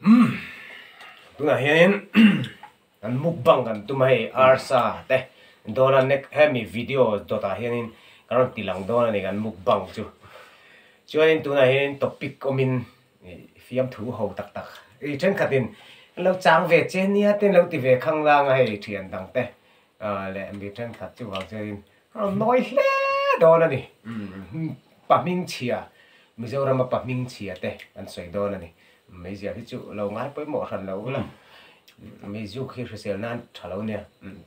tu na hian an mukbang kan tu mai arsa te dona nek hemi video dota hian karon tilang dona ni kan mukbang chu chuan tu na hian topic omin fiam thu ho tak tak i chen khatin lo chang ve chen nia ten lo ti ve khang lang ai thian dang te le mi chen khat chu wang chen noi hle dona ni pa ming chia Mizoram pa ming chia te an soi dona ni mấy giờ thì chú lâu ngái với một lần lâu lắm mấy chú khi sẽ nan trả lâu nè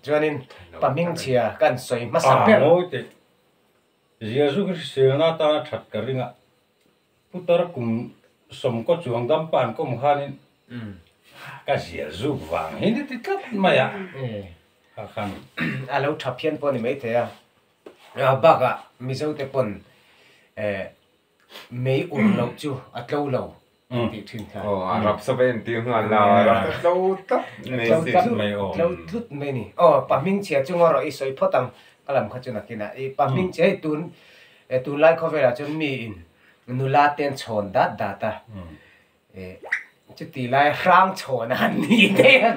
cho nên bà minh chia cần xoay mắt sáng bé ngồi thì giờ chú khi sẽ nan ta chặt cái riêng à bút ta cũng sống có chuồng đâm pan có một hai cái giờ chú vàng hết thì cắt mày à khăn lâu chập phiên pon mấy thế à bác à Mizo te pon mấy uốn lâu chú lâu lâu Arab Saben tiếng Hàn là lâu tấp lâu thút mấy nè bà minh chia chung ngồi rồi soi phật tăng làm khó chịu kia nè bà minh chia tuôn lại có vẻ là chun mi nu la tên chọn đát đát ta chứ tỷ lại rang chọn anh đi thế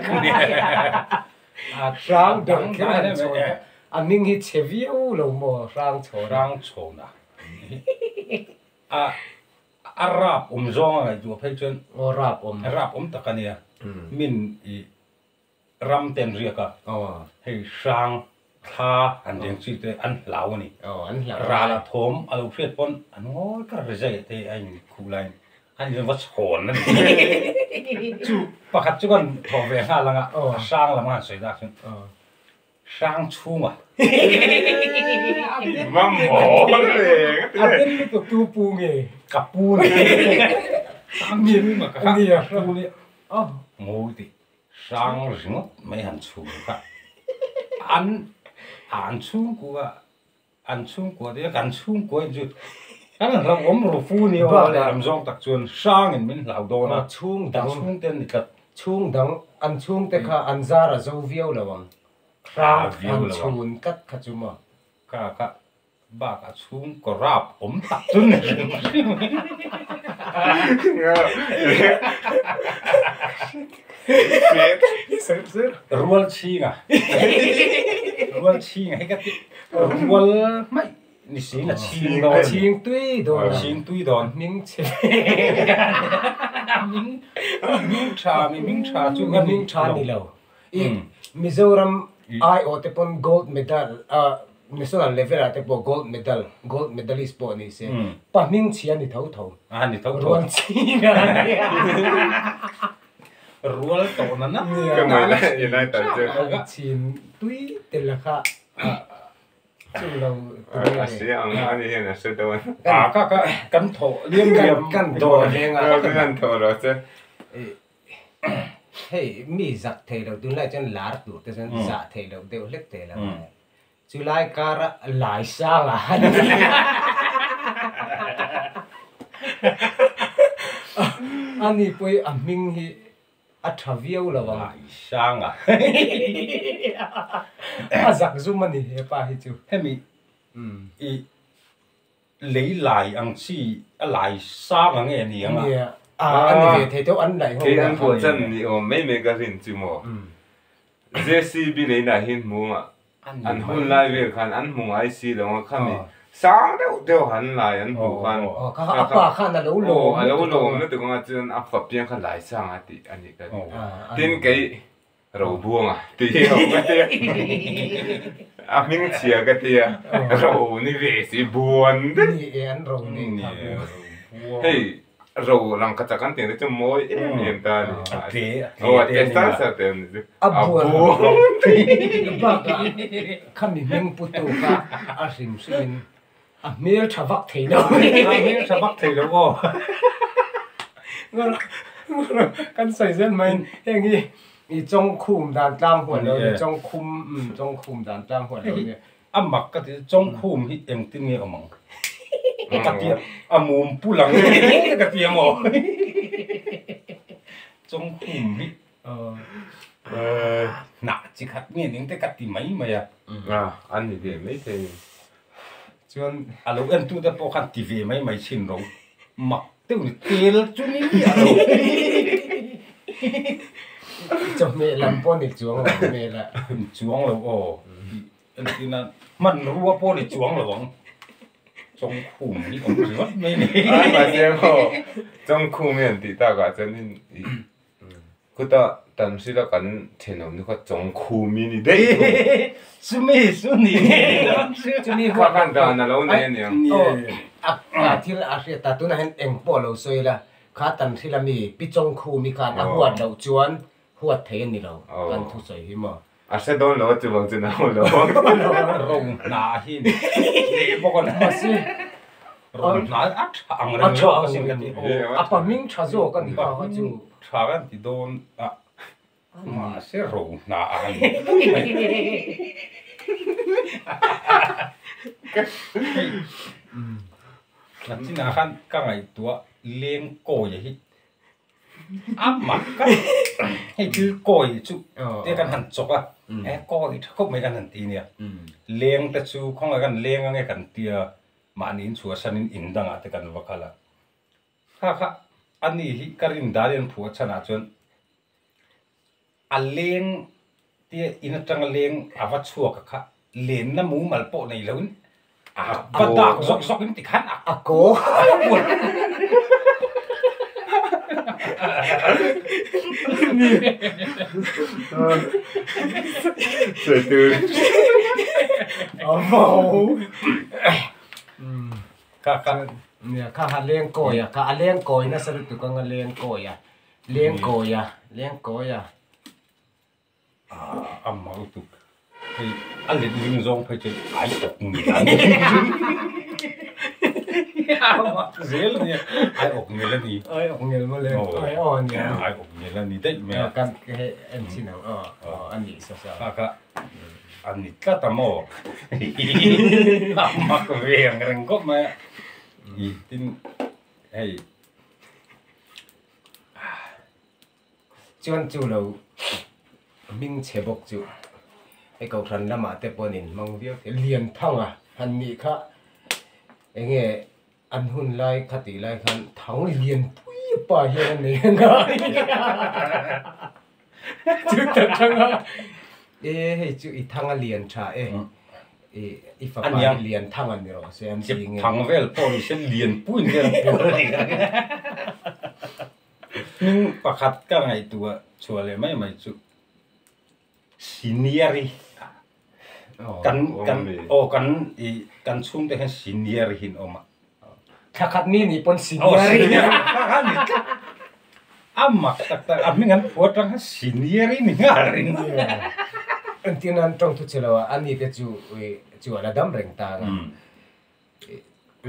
rang đằng cái này chọn anh minh hít chế viu lâu mò rang chọn Arab zong ai du phê chân Arab takania min i ram ten riaka hay sang tha an deng chi te an lau ni ra la thom alu phết pon an ngoi ka rezai te anh khu lain anh je wat hon na chu pakhat chu kan tho ve ha langa sang la ma sei da chen sang chu ma mắm mỏเลยanh biết tu pu nghề cặp pu này sang miếng mà các pu này ngồi thì sang rồi mấy hành chu cả ăn chung của đấy ăn chung của anh chứ anh là làm rồi phu này làm rong đặc trưng sang mình lão đồ na chung tên thì cật chung đắng ăn chung te kha ăn ra là dâu viêu là bằng ăn chung cắt khát chung mà cả ba cả chung có rap tắc trưng này ruột chi à hay cái ruột mấy ni xí là chiên đòn miếng chè miếng trà chú cái miếng trà đi lâu Mizoram ai ở tập on gold medal national level at po gold medalist po ni se pa miếng chia ni thâu ruột chi nga ruột to na cái này là như này tại chứ chiên tuy tên là kha chú lâu sĩ anh hiện là sẽ đâu các căn thổ liêm căn thổ liêm căn thổ rồi chứ hey mi giặc thề đầu tương lai chân lá tụ tới chân dạ thề đầu đều lết thề là chú lai cara lại sang là anh đi quay anh minh hi athaviu là lại sang giặc zoom anh đi pa hi chú hemi lấy lại ăn chi lại sang anh nghe ni anh về thề theo anh này cái anh của chân thì mấy cái hình chữ mỏ JCB lấy lại hình mua mà anh hôn lại về khăn anh mua IC đó mà khăn này sáng đều hắn lại anh hôn khăn apa khăn là lâu lâu nó từ con chân áp phập biếng khăn lại sang á thì anh ấy cái tin cái rầu buông à thì không cái tiền mình chia cái tiền rầu ni về thì buồn đấy anh rầu ni hey rầu làm cái chắc ăn tiền cho môi hiện tại thế cái sao sao tiền buồn bác khăm mình putu ka asim sin miếng chả vắt thế đâu miếng chả vắt thế đâu căn sợi dân mình nghe i trong khum đàn trang huấn đâu trong khum đàn trang huấn đâu âm mặc cái trong khum hít em tin nghe âm cái tiệm mồm pulang cái tiệm mà trong khum hít nã chỉ khát nghe những cái tiệm mấy mà anh thì mấy thì chuan alo anh tu đã bỏ khăn tivi mấy chín rồi mặc tiêu ni tel chu ni cho mẹ làm pon để chuông là mẹ là chuông là ô anh tin là mình rùa pon để chuông là vòng trong khủng như ông rất mấy này mà xem hồ trong khu miền thì ta gọi cho nên cứ ta tạm時啦緊前後呢個種酷面嚟的，是咩是你？就你看看到那老年人，ที่ละอาเซียตาตุนะเห็นเอ็งปอเราซวยละข้าตันที่ละมีปิจงคูมีการหัวเราจวนหัวเทนนี่เรากันทุสวยหิมะ啊，識到攞就往前後攞，容拿hin，不過那是容拿啊長人咗先嗰啲，啊把命查咗กัน啲話就長人啲都啊，嘛是容拿。嗱，之前看剛係ตัวเลี้ยงโกยที่อ้ำมักก็ให้คือโกยจุเดี๋ยวกันหันจกอ่ะแอ้โกยเขาไม่กันหันตีเนี่ยเลี้ยงแต่จูของกันเลี้ยงอะไรกันเตียมานินชัวชันินอินดังอ่ะแต่กันว่ากันละค่ะอันนี้ที่การินดาเรียนผัวชนะจนอันเลี้ยงเตียอินจังเลี้ยงอาวัชัวกะค่ะเลี้ยงน้ำมูมัลโปในแล้วนี่บัดดากซอกๆนี่ติดขันอ่ะโกสวยตื่นโอ้โหค่ะเนี่ยข้าหาเลี้ยงโกยอ่ะข้าเลี้ยงโกยนะสรุปตัวก็เลี้ยงโกยอ่ะเลี้ยงโกยอ่ะเลี้ยงโกยอ่ะมาตุกไอ้อันเล็กลิงซงไปเจอไอ้อกเงี้ยเสียเลยเนี่ยไอ้อกเงี้ยแล้วนี่ไอ้อกเงี้ยมาเลยไอ้อ่อนเนี่ยไอ้อกเงี้ยแล้วนี่ได้ไหมกันให้อันที่ไหนอันนี้ซะค่ะอันนี้ก็ตามโม่มาก็เรียงกันก็มาอีตินไอ้จวนจูเรามิ่งเชบกจูไอ้เก่าทันละมาแต่ปนินมองเดียวเลียนทั้งอ่ะฮันนี่ค่ะไอ้เงี้ยอันหุ่นไล่คติไล่คันทั้งเลียนปุ้ยป่าเฮียนี่ไงจุดทั้งอ่ะเฮ้จุดอีทั้งเลียนชาอีฝักปลาเลียนทั้งอันนี้หรอเสียงจริงทั้งเวลพอดิฉันเลียนปุ้ยเลียนปุ้ยนึงประคัดก็ไงตัวชัวร์เลยไม่จุซีเนียรีกันชุ่มแต่แค่ซีเนียรีหินออกมาถ้าขัดนี่ปนซีเนียรีมักแต่ไม่งั้นปวดทั้งซีเนียรีนี่ง่ายเลยอันที่นั้นตรงทุกเช้าอันนี้จะจู่อะไรดำเริงตาง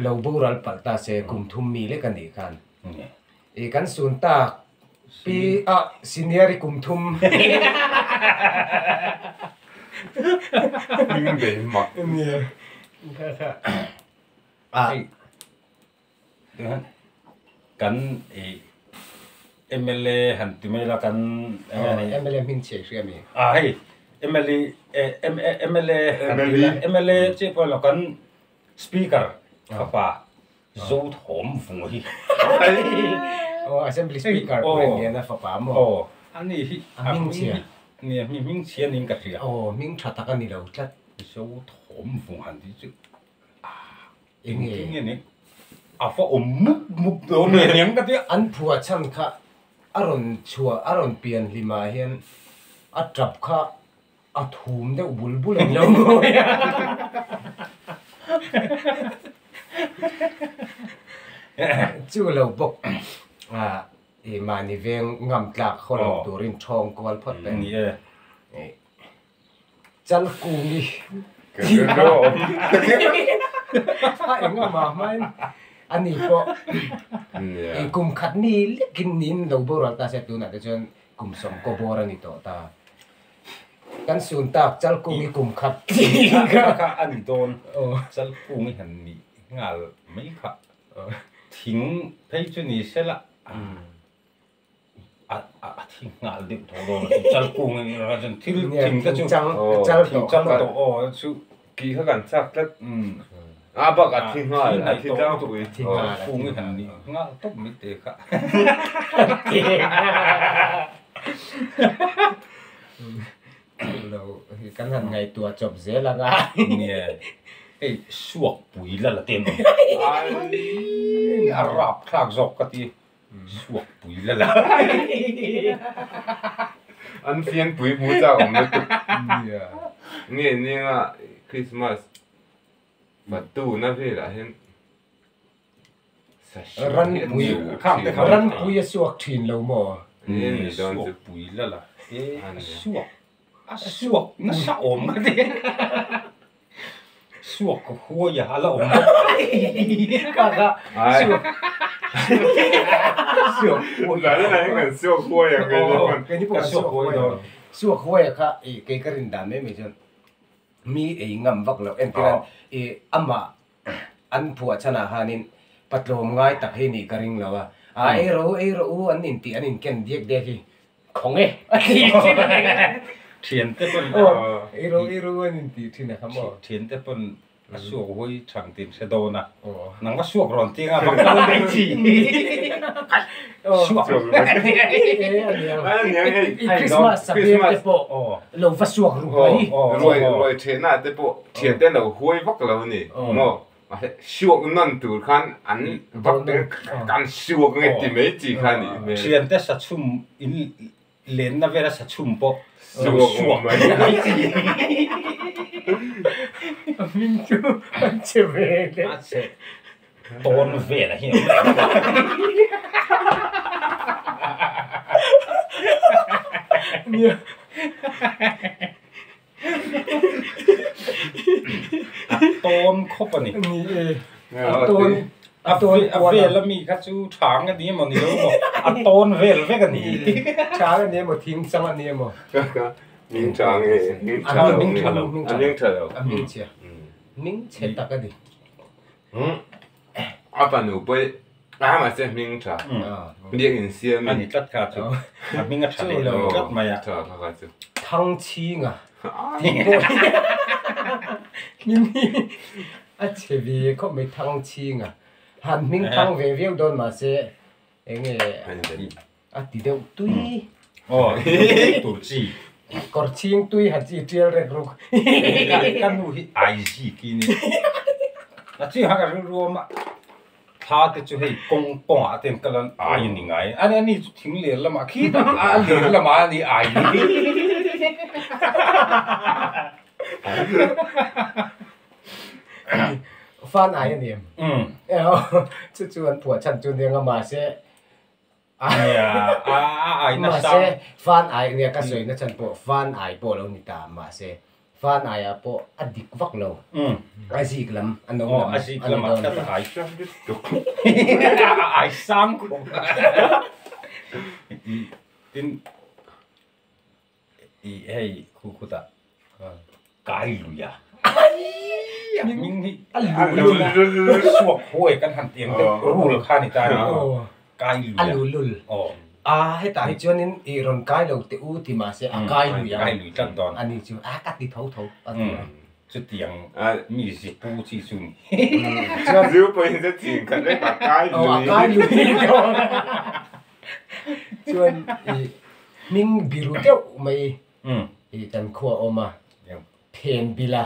เราบูรัลปัตตาเสกุมทุมมีเล็กกันดีกันกันสุนตาปีซีเนียรีกุมทุมยิ่งเด่นมากเนี่ยกันเอ็มเอลเอหันที่ไม่ละกันเอ็มเอลเอมินเชียใช่ไหมเอ็มเอลเอเอ็มเอลเอเอ็มเอลเอเจ้าพอละกันสปีกเกอร์ข้าป่าโจทหอมฟุ้งที่assembly speaker เนี่ยนะฟ้าหมออันนี้มิ่งเชียเนี่ยมีมิ่งเชียนิ่งกระเทียมิ่งชัดตะกันนี่เราจัดโจทหอมฟุ้งหันที่จุอย่างงี้นี่ฟ้ามุกโดนเนี่ยกันที่อันผัวฉันค่ะอารมณ์ชัวอารมณ์เปลี่ยนลิมาเห็นจับค่ะทุ่มเดี๋ยวบุลเลยแล้วจู่เราบอกมานี่เวงงำตากเขาเราตัวริมทองกวลพอดเป็นจันกูนี่ที่โดนเอ็งมาไม่อันนี้ก็กุมขัดนี่เล็กกินนินเราบอกเราตาเสตุนะแต่จนกุมสมก็บอกเรานี่ต่อตากันสุนตากจัลกุมีกุมขัดค่ะอันนี้โดนจัลกุมีหันนี่งาไม่ค่ะทิ้งเพย์จุนี่เสร็จละทิ้งงาเด็กโดนจัลกุมีเราจนทิ้งก็จุจัลตัวชุกี่เขากันจักแล้วบอกทิ้งงาทิ้งจัลกุมีกุมีหันนี่งาต้องไม่เตะค่ะ เรากันหันไงตัวจบเสียละไงเนี่ยไอ้สวกปุ๋ยละเต็มอารับคลากจอกกะทีสวกปุ๋ยละอันเฟียนปุ๋ยผู้เจ้าผมไม่ตุกนี่อ่ะคริสต์มาสประตูนั่นพี่ละเห็นรันปุยข้ามแต่รันปุยสวกถิ่นเราหมอนี่สวกปุ๋ยละสวกสวกน่าสะอมกันดิสวกก็หัวยาละอมก็สวกสวกหัวอะไรเหมือนสวกหัวอย่างเงี้ยเป็นที่ผมสวกหัวสวกหัวค่ะไอ้เกย์กรินดานไม่ใช่มีไอ้งำวักแล้วเอ็นที่นั่นไอ้อัมมาอันผัวชนะฮานินปัดลมง่ายตักให้นี่กริงแล้วว่าไอ้รู้อันนินตีอันนินเก่งเด็กเด็กของเอ๋เทียนแต่เป็นไอ้รู้อันนินตีที่ไหนครับบ่เทียนแต่เป็นสวกหัวช่างตินเสดนะนังก็สวกร้อนจริงอ่ะบางคนไม่จีสวกอันนี้คริสต์มาสสัปดาห์เตปโเราฟัสวกรู้ไหมรวยเทน่าเตปเทียนแต่เราหัววักเรานี่โม่สวกนั่นตัวขันอันวักการสวกเงี้ยที่ไม่จีขันนี่เทียนแต่สัตว์ชุ่มอินเลนน่ะเวลาสัตว์ชุ่มปะสวกไม่จีมิงจูมันเจ็บเลยต้นเวลาเหี้ยเนี่ยต้นครบอันนี้ต้นเวลแล้วมีคัตซูช้างอันนี้มันนี่แล้วมั้งต้นเวลกันนี่ช้างอันนี้มันทิ้งสังอันนี้มั้งมิงช้างเองมิงเฉลมิงเชียมิงเชตักกันดิอาปานูไปมาเสียมิงช้าเรียกอินเสียอันนี้จัดการจุมิงก็เฉลยจัดมาอ่ะทั้งชิงอ่ะนี่อาเชวีเขาไม่ทั้งชิงอ่ะหันมิงทั้งเวียวโดนมาเสียเองอ่ะติดเดียวตุยตุจีกอดชิงตุยหัดจีเทียร์เร็กรุกกันดูที่ไอซีกินนี่แล้วจีฮักกันรู้มาพาติจุให้กงปงอาเต็มกันแล้วไอนี่ไงอันนี้ทิ้งเหลือละมาคิดเหลือละมานี่ไอฟันไอเนี่ยจู่ๆผัวฉันจู่เดียงมาเสียไอ้มาเซ่ฟันไอเนี่ยก็สวยนะฉันปอฟันไอปอเรานี่ตามมาเซ่ฟันไออะปออดิกวักเราไอซีกลัมอันนั้นไอซีกลัมก็ไอซังดิตุกไอซังของอินเฮ้ยคุตะกายลุยะมิงนี่ลุยสวกห้วยกันหันเตียงแต่รู้ราคานี่ตายกายลุยลุลให้ตายจวนนี้อีรอนกายเราเตอูที่มาเสียกายลุยจังตอนอันนี้จู่กัดติเท่าจุดเตียงมีสิปูชีซุนจู่ไปจะจริงกันได้ปากกายลุยกายลุยจวนมิงบิรุเดียวไม่จันขัวออกมาเพนบิลา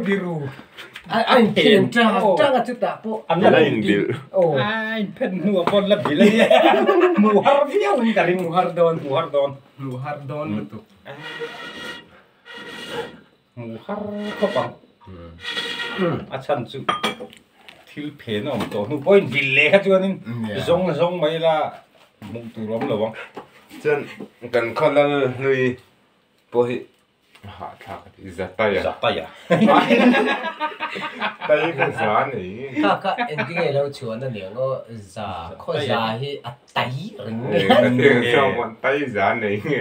บิรูไอ้เพนจ้าจุดตาปุ๊อันนั้นบิลโอ้ไอ้เพนหัวบนละบิลเลยมูฮาร์ฟิวกันมูฮาร์ดอนตุมูฮาร์ก็ปังอาชันจุทิลเพนอมตัวนูปอยบิลเลยครับจวนนี้ซงไม่ละมุงตูร้อมหรอวะจนกันคนละลุยพอฮิฮะทักอิซาตายะตายก็ซานี่ก็เอ็นดิ้งเราชวนนั่นเนี่ยก็ซาข้อซาฮิอัตไตหรือไงเดี๋ยวชอบมันไตซานี่ไง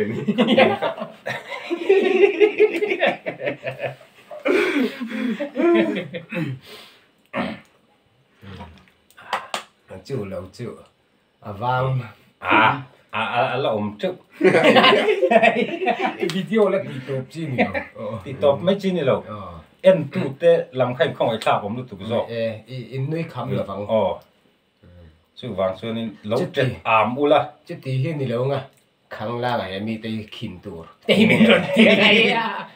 จู่เราจู่วางละอมจุกวิดีโอแล้วติดต่อจีนี่ติดต่อไม่จีนี่เราเอ็นตูเตะลำไข่ของไอ้ข้าผมรู้ถูกจ้ะอินนุ้ยคำละฟังจ chú vàng xuân in lâu chết ảm u la chứ tí hiên thì lâu nga khang la ngày mi tây khinh tour tây mình rồi tiếng này à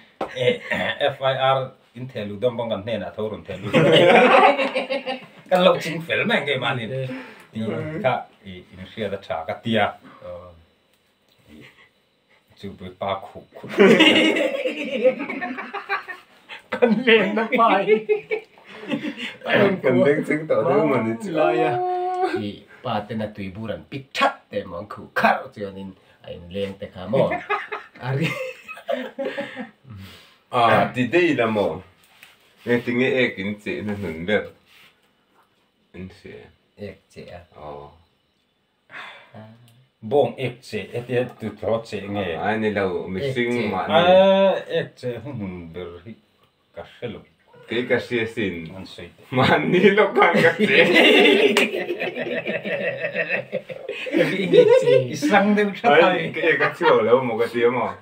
FIR in theo lưu đông băng gần nè thôi rồi theo lưu cái lâu chính phải mà cái mà này thì cả in xe đã trả cái tia chú bị ba khúc con lên nó phải cần đến chứng tỏ thứ mà đi chơi à thì ba tên là tùy buran big chat để mong khủ khát cho nên anh lên tới cả mò ari thì đây là mò nghe tiếng nghe kinh chế nó hứng được anh sẽ chế bông ếch chế ếch tụt lót chế nghe anh này là mình sinh mà ếch chế hùng được cả xe lục cái xe xin anh suy mà ni lúc con cái chế isang đều ấy cái chỗ lâu một cái tiếng mà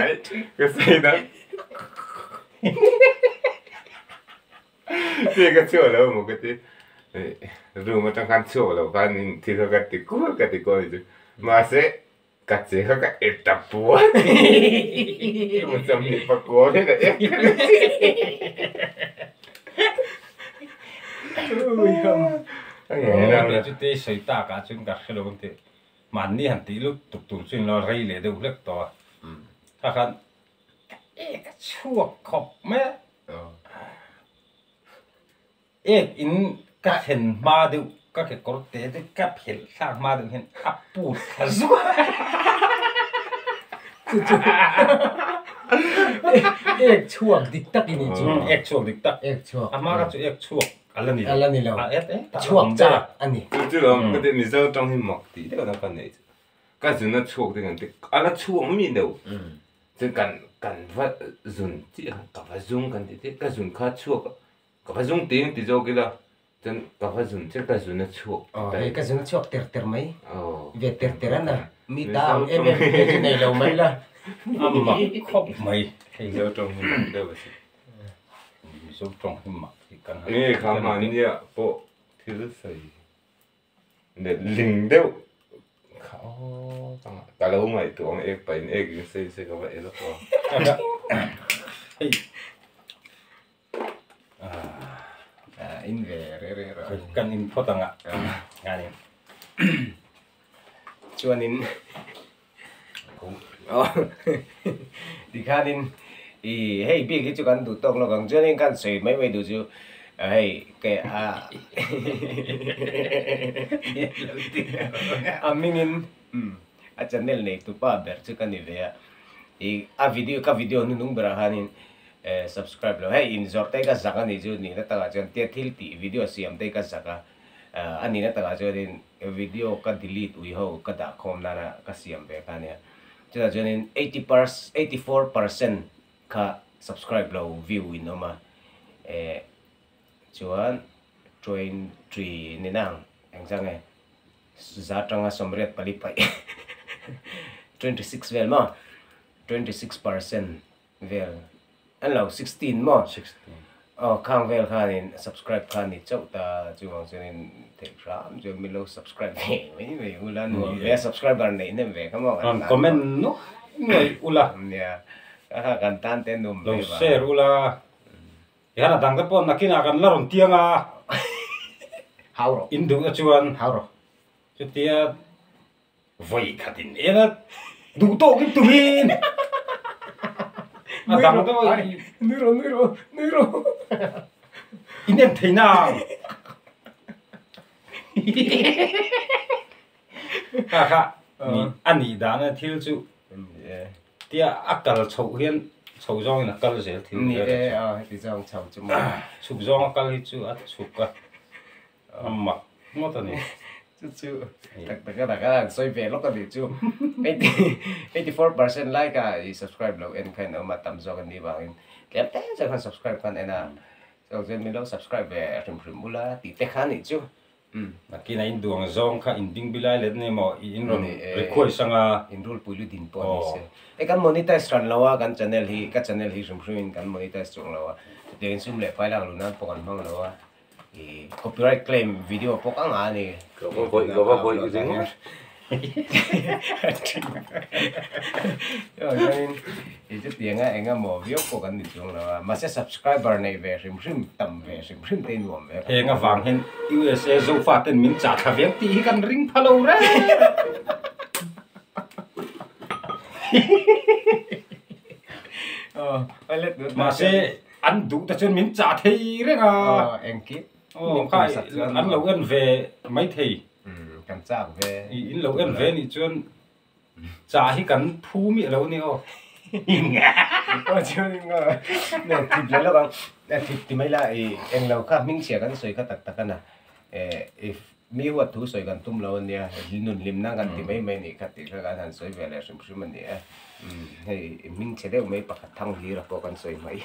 ấy cái xe đó cái chỗ lâu một cái tiếng rồi mà trong căn chỗ lâu căn thì nó cái cô chứ mà sẽ cái chế nó cái etapu macam ni pakor ni dah để cho tê sấy ta cả chúng cả cái lúc thế mà ni hẳn tí lúc tục tục chuyên lo rây để đâu lắc to ta khăn cái chuột khóc mấy in các hình ma đều các cái cổ tế thì các hình sang ma đều hình áp bút cả rồi ếch chuột đi tắc đi chứ ếch chuột đi tắc ếch chuột mà các chú ếch chuột alani lâu ếch chuột cha anh chứ là cái mình giờ trong hình mặc tí đó là cái này cái gì nó chuột thì cái nó chuột mình đâu chứ cần phải dùng chỉ cần phải dùng cần thì cái dùng khá chuột cần phải dùng tiếng thì cho cái đó chân cần phải dùng chứ cái dùng nó chuột cái dùng nó chuột ter mấy về ter anh mi ta em cái này lâu mấy là mà khóc mày thì giờ trong hình mặc đâu vậy số trong hình mặc thì cần nghe khám mà nhỉ bộ thì rất sấy để linh đâu khảo cả lâu mày tưởng em phải em cái xây cái vậy đó in về rồi cần in phốt tăng ạ nghe đi cho nên thì khá nên thì hey biết cái chỗ cần tụt tông nó còn cho nên cần sấy mấy đồ chứ hey cái mình channel này tụi ba bè chứ cần gì vậy thì video nung berahanin subscribe lo hey in zor tay ka zaka ni ju ni na ta chen te thil ti video siam tay ka zaka ani na ta cho nên video ka delete ui ho ka da khom na ka siam be ka ne cho nên 84% ka subscribe lo view in no ma chuan 23 ni nang ang sang e za tanga somret pali pai 26 vel ma 26% vel anh lâu 16 mà 16 khang vel khan in subscribe khan ni chau ta chu wang cho nên thể ram cho mình lâu subscribe về ulan về subscriber này nên về không còn comment nó người ula ya kan tan ten dum lâu share ula ya là đang cái pon na kina kan laron tiang à how ro in du chuan how ro chu tia voi khatin era du to cái tuin à đang đó niro in em thấy nào ha ni ani da na thil chu tia akal chou hian chou zong na kal zel thil ni thì dòng chầu chu ma chuk zong kal hi chu at chuk ka amma mo ta ni chu tak ka soi về lúc cái chu 84% like subscribe lo en kind of matam zo kan ni bang kaya te sa kan subscribe kan ena so zen mi lo subscribe về rim mula ti te khan ni chu na kina in duang zong kha in ding bilai le ne mo in ron record sanga in rule pulu din po ni se e kan monetize ran lawa kan channel hi ka channel hi rim kan monetize chung lawa te in sum le file lang lu na po kan mang lawa copyright claim video po ka nga ni gawa ko izing itu tiếng anh mo view ko kan ni chung na mà sẽ subscriber này về sim sim tầm về sim sim tên nuông về he nga vang hen USA zo fa ten min cha tha veng ti kan ring phalo ra mà sẽ ăn đủ ta chân min cha thei re nga em kít khai ăn lâu ăn về mấy thầy kan cha về in lâu ăn về ni chân cha hi kan phu mi lâu ni o có chứ nè thịt lấy lo bằng thịt mấy lại em lâu khác mình sẽ kan soi ka tak tak na if mi wat thu soi kan tum lo nia nun lim na kan ti mấy ni ka ti ka kan soi về là sum sum ni hey mình sẽ đều mấy bạc thăng gì là có kan soi mấy